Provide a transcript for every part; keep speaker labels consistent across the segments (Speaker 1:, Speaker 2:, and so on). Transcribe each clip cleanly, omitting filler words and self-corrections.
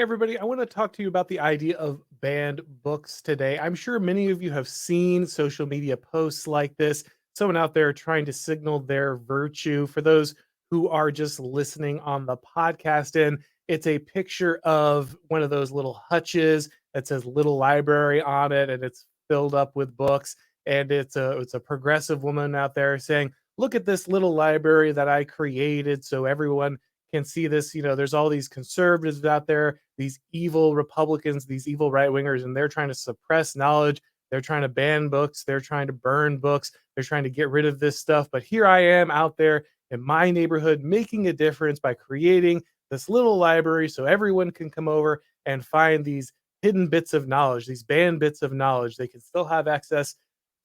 Speaker 1: everybody. I want to talk to you about the idea of banned books today. I'm sure many of you have seen social media posts like this, someone out there trying to signal their virtue. For those who are just listening on the podcast, and it's a picture of one of those little hutches that says little library on it, and it's filled up with books. And it's a progressive woman out there saying, look at this little library that I created so everyone can see this. There's all these conservatives out there, these evil Republicans, these evil right wingers, and they're trying to suppress knowledge. They're trying to ban books. They're trying to burn books. They're trying to get rid of this stuff. But here I am out there in my neighborhood making a difference by creating this little library so everyone can come over and find these hidden bits of knowledge, these banned bits of knowledge. They can still have access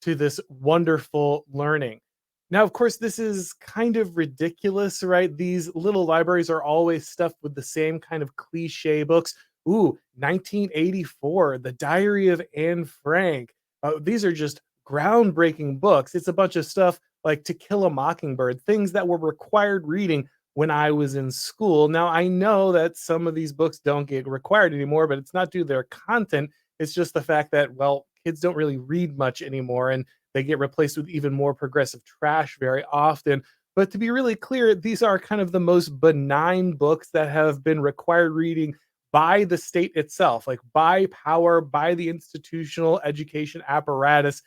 Speaker 1: to this wonderful learning. Now, of course, this is kind of ridiculous, right? These little libraries are always stuffed with the same kind of cliche books. Ooh, 1984, The Diary of Anne Frank. These are just groundbreaking books. It's a bunch of stuff like To Kill a Mockingbird, things that were required reading when I was in school. Now, I know that some of these books don't get required anymore, but it's not due to their content. It's just the fact that, well, kids don't really read much anymore. And they get replaced with even more progressive trash very often. But to be really clear, these are kind of the most benign books that have been required reading by the state itself, like by power, by the institutional education apparatus.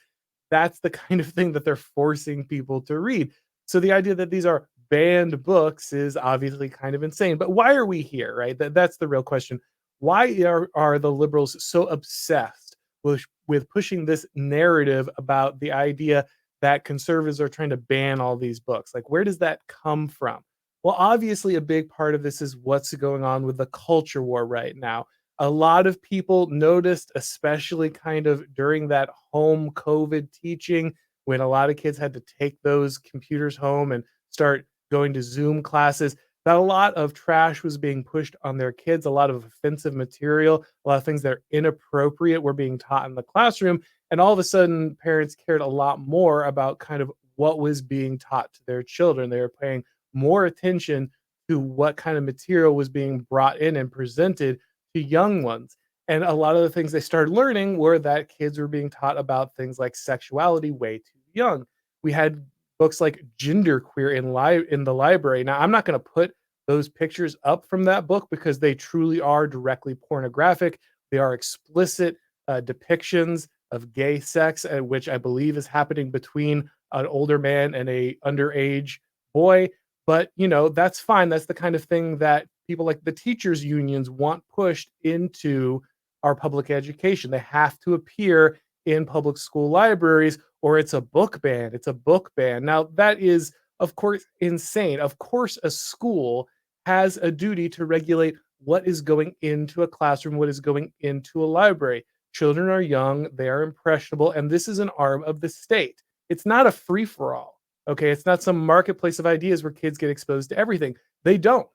Speaker 1: That's the kind of thing that they're forcing people to read. So the idea that these are banned books is obviously kind of insane. But why are we here, right? That's the real question. Why are the liberals so obsessed with pushing this narrative about the idea that conservatives are trying to ban all these books? Like, where does that come from? Well, obviously, a big part of this is what's going on with the culture war right now. A lot of people noticed, especially kind of during that home COVID teaching, when a lot of kids had to take those computers home and start going to Zoom classes, that a lot of trash was being pushed on their kids, a lot of offensive material, a lot of things that are inappropriate were being taught in the classroom. And all of a sudden, parents cared a lot more about kind of what was being taught to their children. They were paying more attention to what kind of material was being brought in and presented to young ones. And a lot of the things they started learning were that kids were being taught about things like sexuality way too young. We had books like Genderqueer in the library. Now, I'm not going to put those pictures up from that book because they truly are directly pornographic. They are explicit depictions of gay sex, which I believe is happening between an older man and a underage boy. But that's fine. That's the kind of thing that people like the teachers unions want pushed into our public education. They have to appear in public school libraries or it's a book ban. It's a book ban. Now, that is, of course, insane. Of course, a school has a duty to regulate what is going into a classroom, what is going into a library. Children are young, they are impressionable, and this is an arm of the state. It's not a free for all. Okay. It's not some marketplace of ideas where kids get exposed to everything. They don't.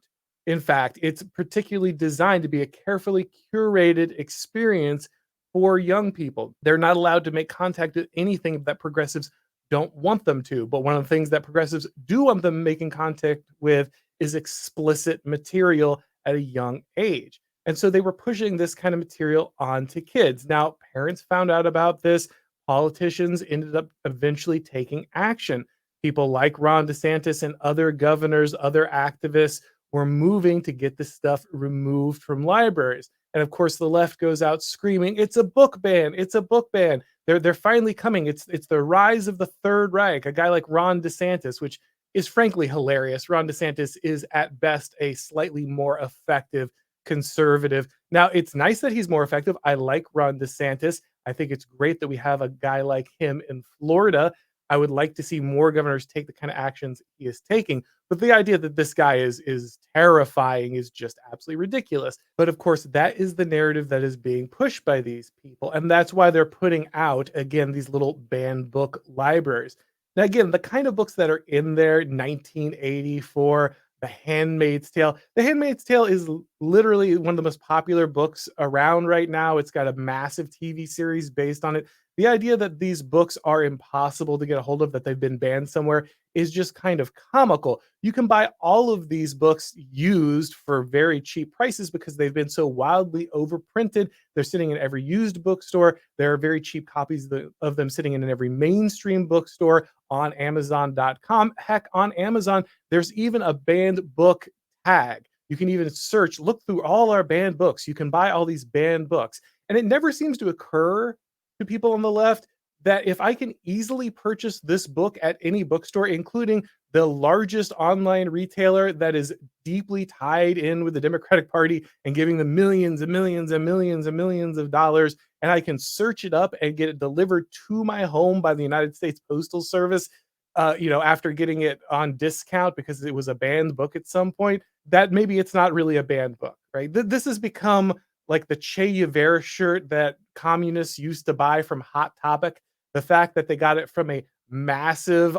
Speaker 1: In fact, it's particularly designed to be a carefully curated experience for young people. They're not allowed to make contact with anything that progressives don't want them to. But one of the things that progressives do want them making contact with is explicit material at a young age. And so they were pushing this kind of material onto kids. Now, parents found out about this. Politicians ended up eventually taking action. People like Ron DeSantis and other governors, other activists were moving to get this stuff removed from libraries. And of course, the left goes out screaming, "It's a book ban! It's a book ban!" They're finally coming. It's the rise of the Third Reich. A guy like Ron DeSantis, which is frankly hilarious. Ron DeSantis is at best a slightly more effective conservative. Now, it's nice that he's more effective. I like Ron DeSantis. I think it's great that we have a guy like him in Florida. I would like to see more governors take the kind of actions he is taking. But the idea that this guy is terrifying is just absolutely ridiculous. But of course, that is the narrative that is being pushed by these people. And that's why they're putting out, again, these little banned book libraries. Now, again, the kind of books that are in there, 1984, The Handmaid's Tale. The Handmaid's Tale is literally one of the most popular books around right now. It's got a massive TV series based on it. The idea that these books are impossible to get a hold of, that they've been banned somewhere, is just kind of comical. You can buy all of these books used for very cheap prices because they've been so wildly overprinted. They're sitting in every used bookstore. There are very cheap copies of them sitting in every mainstream bookstore on Amazon.com. Heck, on Amazon, there's even a banned book tag. You can even search, look through all our banned books. You can buy all these banned books. And it never seems to occur to people on the left that if I can easily purchase this book at any bookstore, including the largest online retailer that is deeply tied in with the Democratic Party and giving them millions and millions and millions and millions of dollars, and I can search it up and get it delivered to my home by the United States Postal Service, after getting it on discount because it was a banned book at some point, that maybe it's not really a banned book, right? This has become like the Che Guevara shirt that communists used to buy from Hot Topic. The fact that they got it from a massive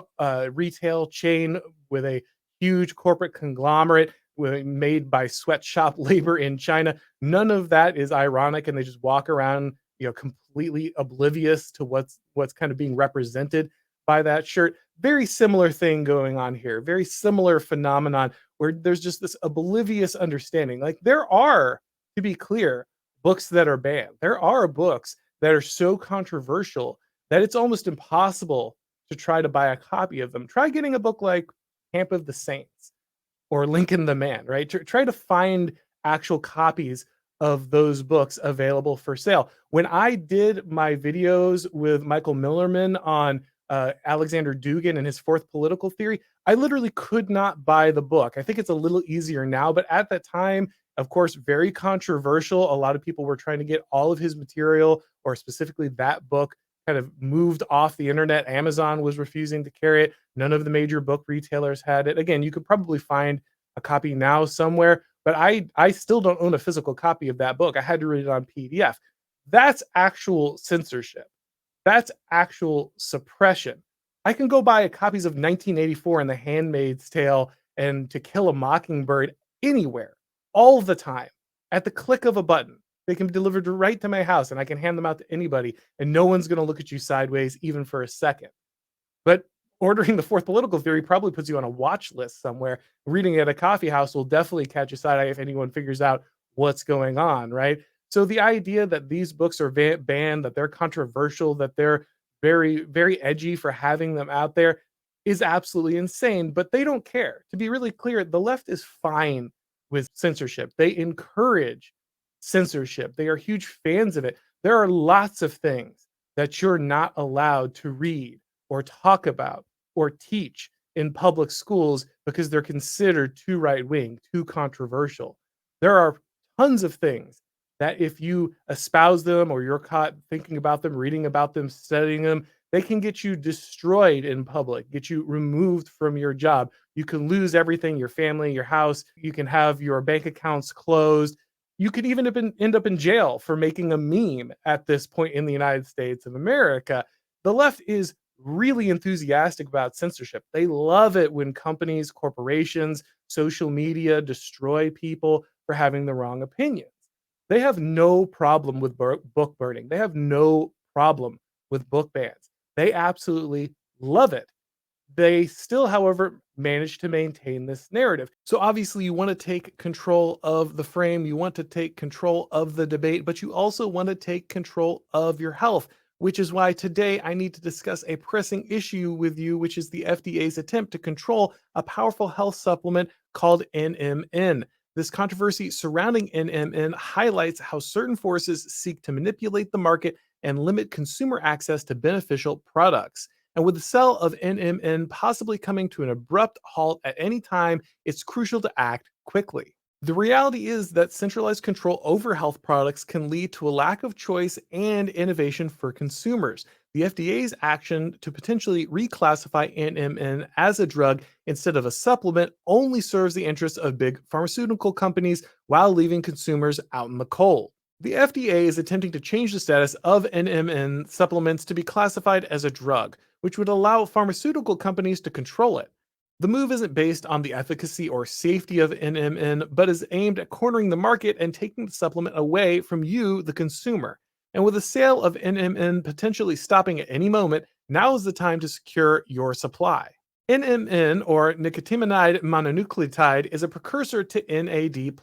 Speaker 1: retail chain with a huge corporate conglomerate made by sweatshop labor in China, none of that is ironic, and they just walk around, completely oblivious to what's kind of being represented by that shirt. Very similar thing going on here. Very similar phenomenon where there's just this oblivious understanding. Like there are, to be clear, books that are banned. There are books that are so controversial that it's almost impossible to try to buy a copy of them. Try getting a book like Camp of the Saints or Lincoln the Man, right? Try to find actual copies of those books available for sale. When I did my videos with Michael Millerman on Alexander Dugin and his fourth political theory, I literally could not buy the book. I think it's a little easier now, but at that time, of course, very controversial. A lot of people were trying to get all of his material, or specifically that book, kind of moved off the internet. Amazon was refusing to carry it. None of the major book retailers had it. Again, you could probably find a copy now somewhere, but I still don't own a physical copy of that book. I had to read it on PDF. That's actual censorship. That's actual suppression. I can go buy copies of 1984 and The Handmaid's Tale and To Kill a Mockingbird anywhere, all the time, at the click of a button. They can be delivered right to my house and I can hand them out to anybody, and no one's going to look at you sideways even for a second. But ordering the fourth political theory probably puts you on a watch list somewhere. Reading it at a coffee house will definitely catch a side eye if anyone figures out what's going on, right? So the idea that these books are banned, that they're controversial, that they're very, very edgy for having them out there is absolutely insane, but they don't care. To be really clear, the left is fine with censorship. They encourage censorship. They are huge fans of it. There are lots of things that you're not allowed to read or talk about or teach in public schools because they're considered too right wing, too controversial. There are tons of things that if you espouse them or you're caught thinking about them, reading about them, studying them, they can get you destroyed in public, get you removed from your job. You can lose everything, your family, your house. You can have your bank accounts closed. You could even end up in jail for making a meme at this point in the United States of America. The left is really enthusiastic about censorship. They love it when companies, corporations, social media destroy people for having the wrong opinions. They have no problem with book burning. They have no problem with book bans. They absolutely love it. They still, however, manage to maintain this narrative. So obviously, you want to take control of the frame, you want to take control of the debate, but you also want to take control of your health, which is why today I need to discuss a pressing issue with you, which is the FDA's attempt to control a powerful health supplement called NMN. This controversy surrounding NMN highlights how certain forces seek to manipulate the market and limit consumer access to beneficial products. And with the sale of NMN possibly coming to an abrupt halt at any time, it's crucial to act quickly. The reality is that centralized control over health products can lead to a lack of choice and innovation for consumers. The FDA's action to potentially reclassify NMN as a drug instead of a supplement only serves the interests of big pharmaceutical companies while leaving consumers out in the cold. The FDA is attempting to change the status of NMN supplements to be classified as a drug, which would allow pharmaceutical companies to control it. The move isn't based on the efficacy or safety of NMN, but is aimed at cornering the market and taking the supplement away from you, the consumer. And with the sale of NMN potentially stopping at any moment, now is the time to secure your supply. NMN, or nicotinamide mononucleotide, is a precursor to NAD,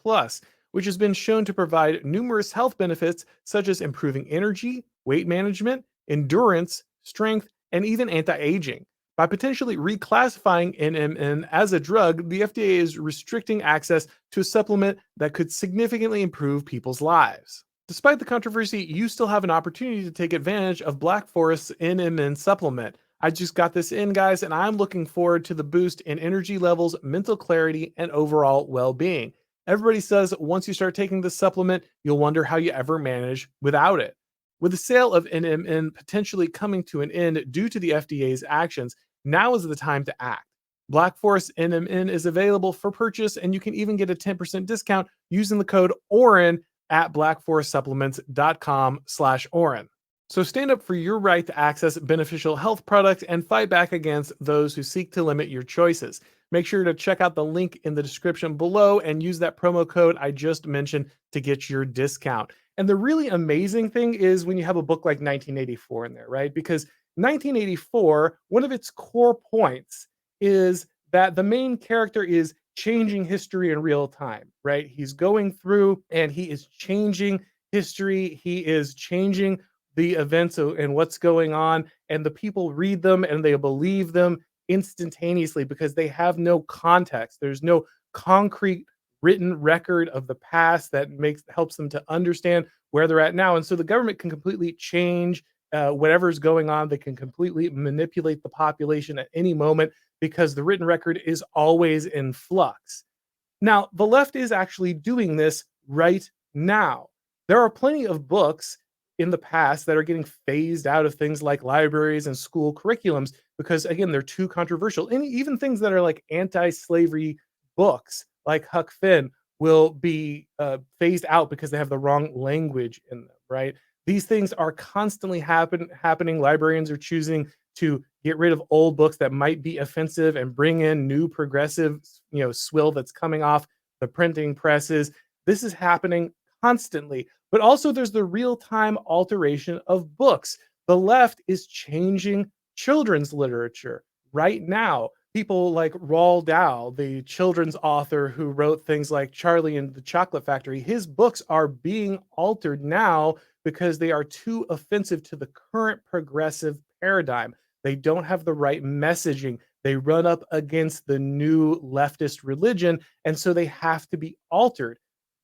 Speaker 1: which has been shown to provide numerous health benefits such as improving energy, weight management, endurance, strength, and even anti aging. By potentially reclassifying NMN as a drug, the FDA is restricting access to a supplement that could significantly improve people's lives. Despite the controversy, you still have an opportunity to take advantage of Black Forest's NMN supplement. I just got this in, guys, and I'm looking forward to the boost in energy levels, mental clarity, and overall well being. Everybody says once you start taking this supplement, you'll wonder how you ever manage without it. With the sale of NMN potentially coming to an end due to the FDA's actions, now is the time to act. Black Forest NMN is available for purchase, and you can even get a 10% discount using the code Auron at blackforestsupplements.com/Auron. So stand up for your right to access beneficial health products and fight back against those who seek to limit your choices. Make sure to check out the link in the description below and use that promo code I just mentioned to get your discount. And the really amazing thing is when you have a book like 1984 in there, right? Because 1984, one of its core points is that the main character is changing history in real time, right? He's going through and he is changing history. He is changing the events and what's going on, and the people read them and they believe them instantaneously because they have no context. There's no concrete written record of the past that helps them to understand where they're at now. And so the government can completely change whatever's going on. They can completely manipulate the population at any moment because the written record is always in flux. Now, the left is actually doing this right now. There are plenty of books in the past that are getting phased out of things like libraries and school curriculums because, again, they're too controversial. And even things that are like anti slavery books, like Huck Finn, will be phased out because they have the wrong language in them, right? These things are constantly happening. Librarians are choosing to get rid of old books that might be offensive and bring in new progressive, swill that's coming off the printing presses. This is happening constantly. But also there's the real-time alteration of books. The left is changing children's literature right now. People like Roald Dahl, the children's author who wrote things like Charlie and the Chocolate Factory, his books are being altered now because they are too offensive to the current progressive paradigm. They don't have the right messaging. They run up against the new leftist religion, and so they have to be altered.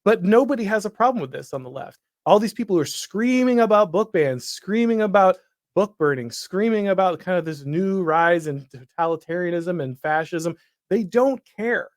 Speaker 1: But nobody has a problem with this on the left. All these people who are screaming about book bans, screaming about book burning, screaming about kind of this new rise in totalitarianism and fascism, they don't care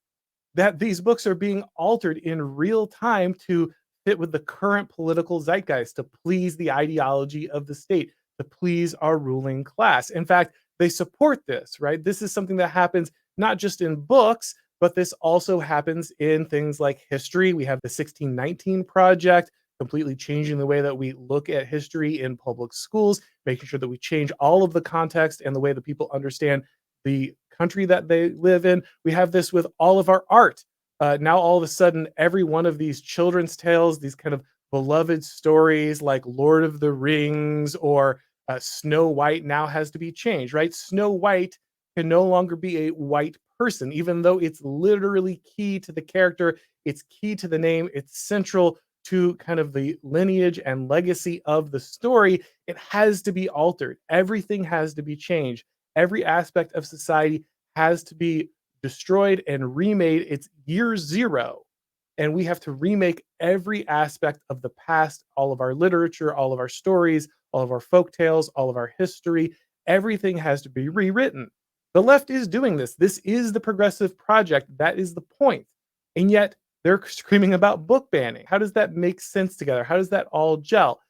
Speaker 1: that these books are being altered in real time to fit with the current political zeitgeist, to please the ideology of the state, to please our ruling class. In fact, they support this, right? This is something that happens not just in books, but this also happens in things like history. We have the 1619 Project, completely changing the way that we look at history in public schools, making sure that we change all of the context and the way that people understand the country that they live in. We have this with all of our art. Now, all of a sudden, every one of these children's tales, these kind of beloved stories like Lord of the Rings or Snow White, now has to be changed, right? Snow White can no longer be a white person, even though it's literally key to the character, it's key to the name, it's central to kind of the lineage and legacy of the story. It has to be altered. Everything has to be changed. Every aspect of society has to be destroyed and remade. It's year zero. And we have to remake every aspect of the past, all of our literature, all of our stories, all of our folk tales, all of our history. Everything has to be rewritten. The left is doing this. This is the progressive project. That is the point. And yet they're screaming about book banning. How does that make sense together? How does that all gel?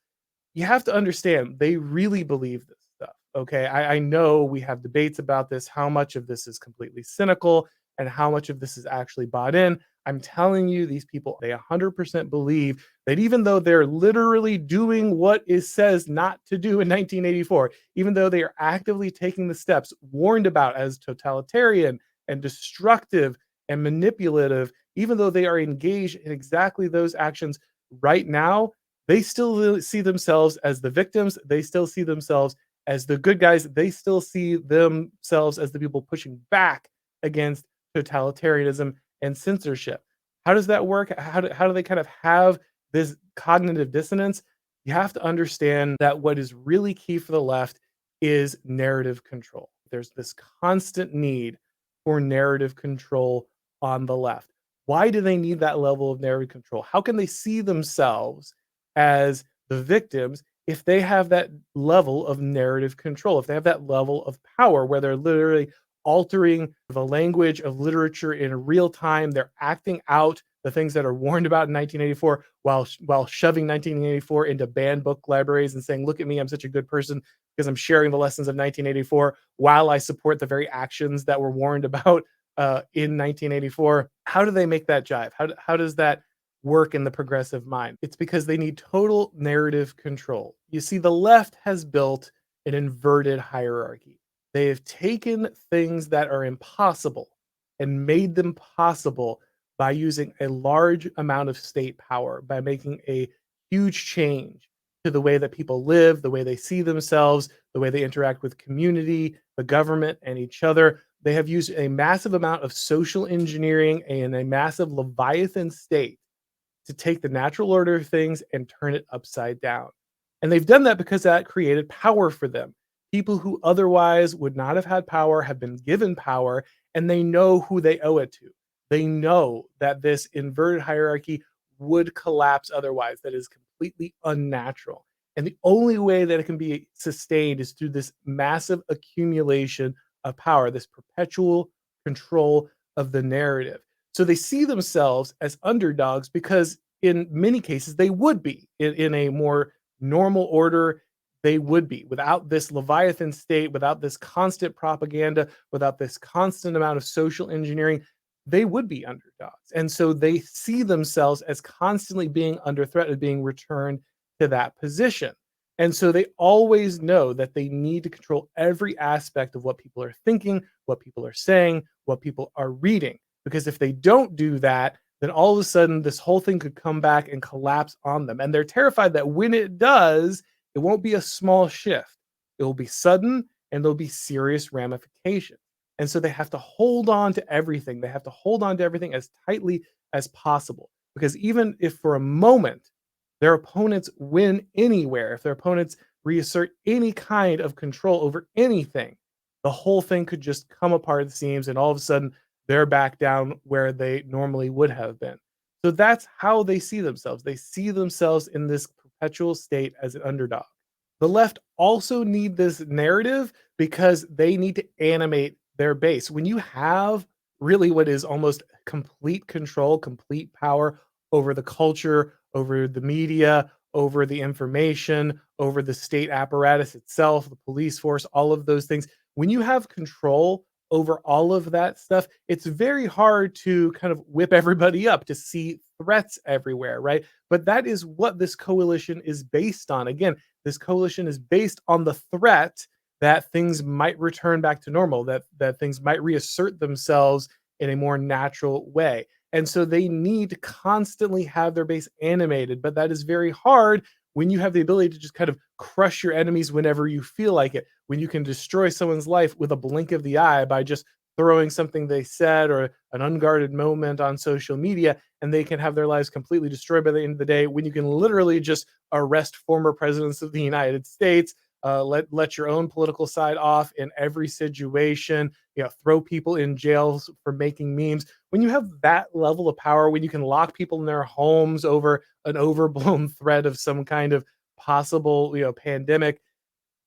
Speaker 1: You have to understand, they really believe this stuff. Okay. I know we have debates about this, how much of this is completely cynical and how much of this is actually bought in. I'm telling you, these people, they 100% believe that even though they're literally doing what it says not to do in 1984, even though they are actively taking the steps warned about as totalitarian and destructive and manipulative, even though they are engaged in exactly those actions right now, They still see themselves as the victims. They still see themselves as the good guys. They still see themselves as the people pushing back against totalitarianism and censorship. How does that work? How do they kind of have this cognitive dissonance? You have to understand that what is really key for the left is narrative control. There's this constant need for narrative control on the left. Why do they need that level of narrative control? How can they see themselves as the victims if they have that level of narrative control, if they have that level of power where they're literally altering the language of literature in real time, they're acting out the things that are warned about in 1984 while shoving 1984 into banned book libraries and saying, "Look at me, I'm such a good person because I'm sharing the lessons of 1984 while I support the very actions that were warned about in 1984." How do they make that jive? How does that work in the progressive mind? It's because they need total narrative control. You see, the left has built an inverted hierarchy. They have taken things that are impossible and made them possible by using a large amount of state power, by making a huge change to the way that people live, the way they see themselves, the way they interact with community, the government, and each other. They have used a massive amount of social engineering and a massive Leviathan state to take the natural order of things and turn it upside down. And they've done that because that created power for them. People who otherwise would not have had power have been given power, and they know who they owe it to. They know that this inverted hierarchy would collapse otherwise, that is completely unnatural. And the only way that it can be sustained is through this massive accumulation of power, this perpetual control of the narrative. So they see themselves as underdogs because in many cases they would be in a more normal order. They would be without this Leviathan state, without this constant propaganda, without this constant amount of social engineering. They would be underdogs. And so they see themselves as constantly being under threat of being returned to that position. And so they always know that they need to control every aspect of what people are thinking, what people are saying, what people are reading. Because if they don't do that, then all of a sudden this whole thing could come back and collapse on them. And they're terrified that when it does, it won't be a small shift. It will be sudden and there'll be serious ramifications. And so they have to hold on to everything. They have to hold on to everything as tightly as possible. Because even if for a moment their opponents win anywhere, if their opponents reassert any kind of control over anything, the whole thing could just come apart at the seams and all of a sudden they're back down where they normally would have been. So that's how they see themselves. They see themselves in this perpetual state as an underdog. The left also need this narrative because they need to animate their base. When you have really what is almost complete control, complete power over the culture, over the media, over the information, over the state apparatus itself, the police force, all of those things. When you have control over all of that stuff, it's very hard to kind of whip everybody up to see threats everywhere, right? But that is what this coalition is based on. Again, this coalition is based on the threat that things might return back to normal, that things might reassert themselves in a more natural way. And so they need to constantly have their base animated, but that is very hard when you have the ability to just kind of crush your enemies whenever you feel like it, when you can destroy someone's life with a blink of the eye by just throwing something they said or an unguarded moment on social media, and they can have their lives completely destroyed by the end of the day, when you can literally just arrest former presidents of the United States, let your own political side off in every situation, throw people in jails for making memes. When you have that level of power, when you can lock people in their homes over an overblown threat of some kind of possible, pandemic,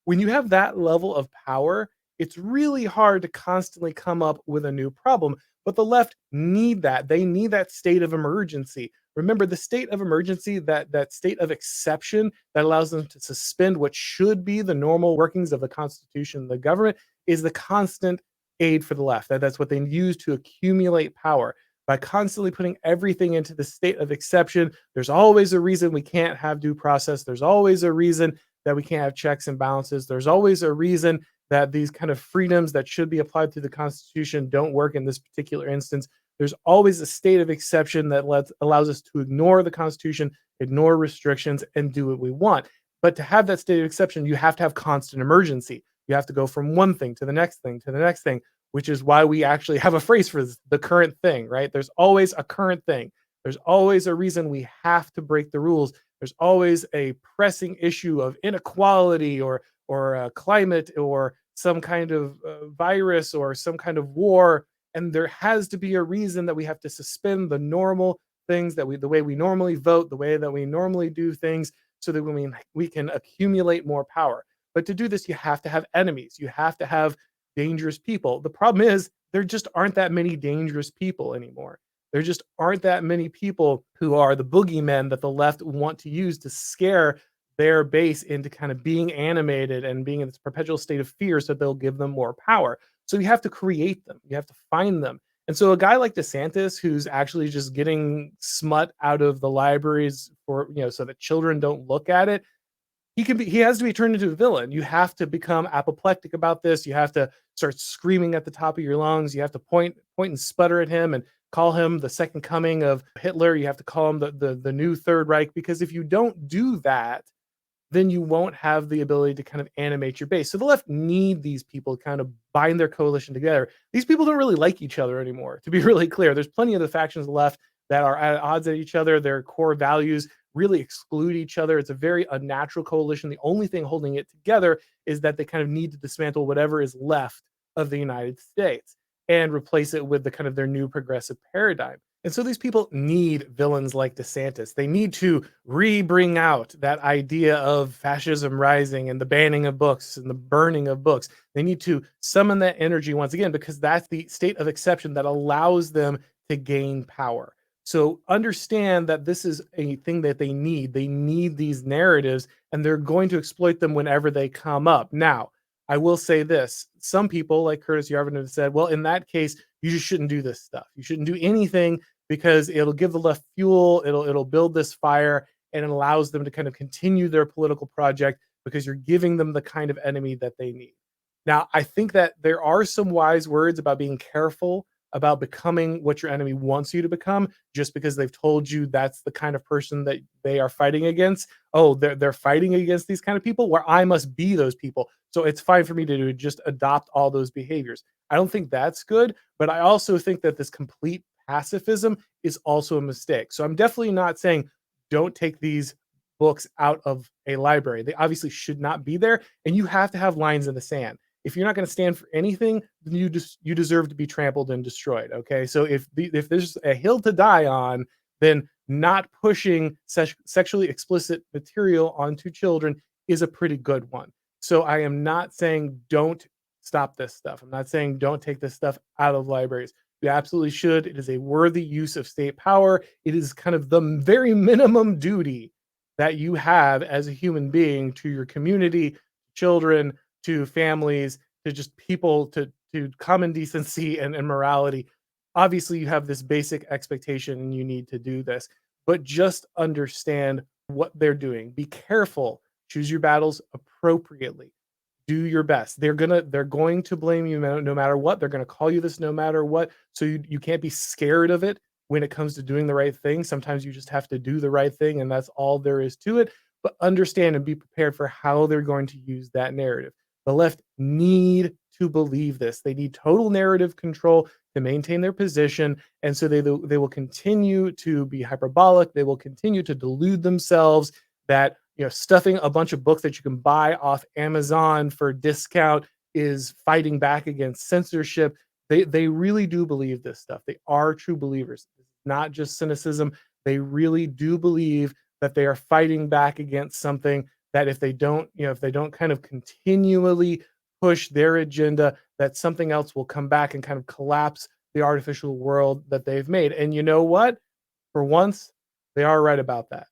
Speaker 1: when you have that level of power, it's really hard to constantly come up with a new problem. But the left need that. They need that state of emergency. Remember, the state of emergency, that state of exception that allows them to suspend what should be the normal workings of the Constitution, the government, is the constant aid for the left. That's what they use to accumulate power. By constantly putting everything into the state of exception, there's always a reason we can't have due process. There's always a reason that we can't have checks and balances. There's always a reason that these kind of freedoms that should be applied through the Constitution don't work in this particular instance. There's always a state of exception that allows us to ignore the Constitution, ignore restrictions, and do what we want. But to have that state of exception, you have to have constant emergency. You have to go from one thing to the next thing to the next thing, which is why we actually have a phrase for this, the current thing, right? There's always a current thing. There's always a reason we have to break the rules. There's always a pressing issue of inequality or climate or some kind of virus or some kind of war, and there has to be a reason that we have to suspend the normal things that we the way we normally vote, the way that we normally do things, so that we can accumulate more power. But to do this, you have to have enemies. You have to have dangerous people. The problem is there just aren't that many dangerous people anymore. There just aren't that many people who are the boogeymen that the left want to use to scare their base into kind of being animated and being in this perpetual state of fear so they'll give them more power. So you have to create them. You have to find them. And so a guy like DeSantis, who's actually just getting smut out of the libraries for, so that children don't look at it, he has to be turned into a villain. You have to become apoplectic about this. You have to start screaming at the top of your lungs. You have to point and sputter at him and call him the second coming of Hitler. You have to call him the new Third Reich, because if you don't do that, then you won't have the ability to kind of animate your base. So the left need these people to kind of bind their coalition together. These people don't really like each other anymore, to be really clear. There's plenty of the factions left that are at odds at each other. Their core values really exclude each other. It's a very unnatural coalition. The only thing holding it together is that they kind of need to dismantle whatever is left of the United States and replace it with the kind of their new progressive paradigm. And so these people need villains like DeSantis. They need to bring out that idea of fascism rising and the banning of books and the burning of books. They need to summon that energy once again, because that's the state of exception that allows them to gain power. So understand that this is a thing that they need. They need these narratives, and they're going to exploit them whenever they come up. Now, I will say this. Some people, like Curtis Yarvin, have said, well, in that case, you just shouldn't do this stuff. You shouldn't do anything because it'll give the left fuel, it'll build this fire, and it allows them to kind of continue their political project because you're giving them the kind of enemy that they need. Now, I think that there are some wise words about being careful about becoming what your enemy wants you to become just because they've told you that's the kind of person that they are fighting against. Oh, they're fighting against these kind of people where I must be those people. So it's fine for me to just adopt all those behaviors. I don't think that's good, but I also think that this complete pacifism is also a mistake. So I'm definitely not saying don't take these books out of a library. They obviously should not be there, and you have to have lines in the sand. If you're not going to stand for anything, then you deserve to be trampled and destroyed. Okay, so if there's a hill to die on, then not pushing sexually explicit material onto children is a pretty good one. So I am not saying don't stop this stuff. I'm not saying don't take this stuff out of libraries. You absolutely should. It is a worthy use of state power. It is kind of the very minimum duty that you have as a human being to your community, children, to families, to just people, to common decency and morality. Obviously, you have this basic expectation and you need to do this, but just understand what they're doing. Be careful. Choose your battles appropriately. Do your best. They're going to blame you no matter what. They're going to call you this no matter what. So you can't be scared of it when it comes to doing the right thing. Sometimes you just have to do the right thing, and that's all there is to it. But understand and be prepared for how they're going to use that narrative. The left need to believe this. They need total narrative control to maintain their position, and so they will continue to be hyperbolic. They will continue to delude themselves that stuffing a bunch of books that you can buy off Amazon for discount is fighting back against censorship. They really do believe this stuff. They are true believers. It's not just cynicism. They really do believe that they are fighting back against something that if they don't kind of continually push their agenda, that something else will come back and kind of collapse the artificial world that they've made. And you know what? For once, they are right about that.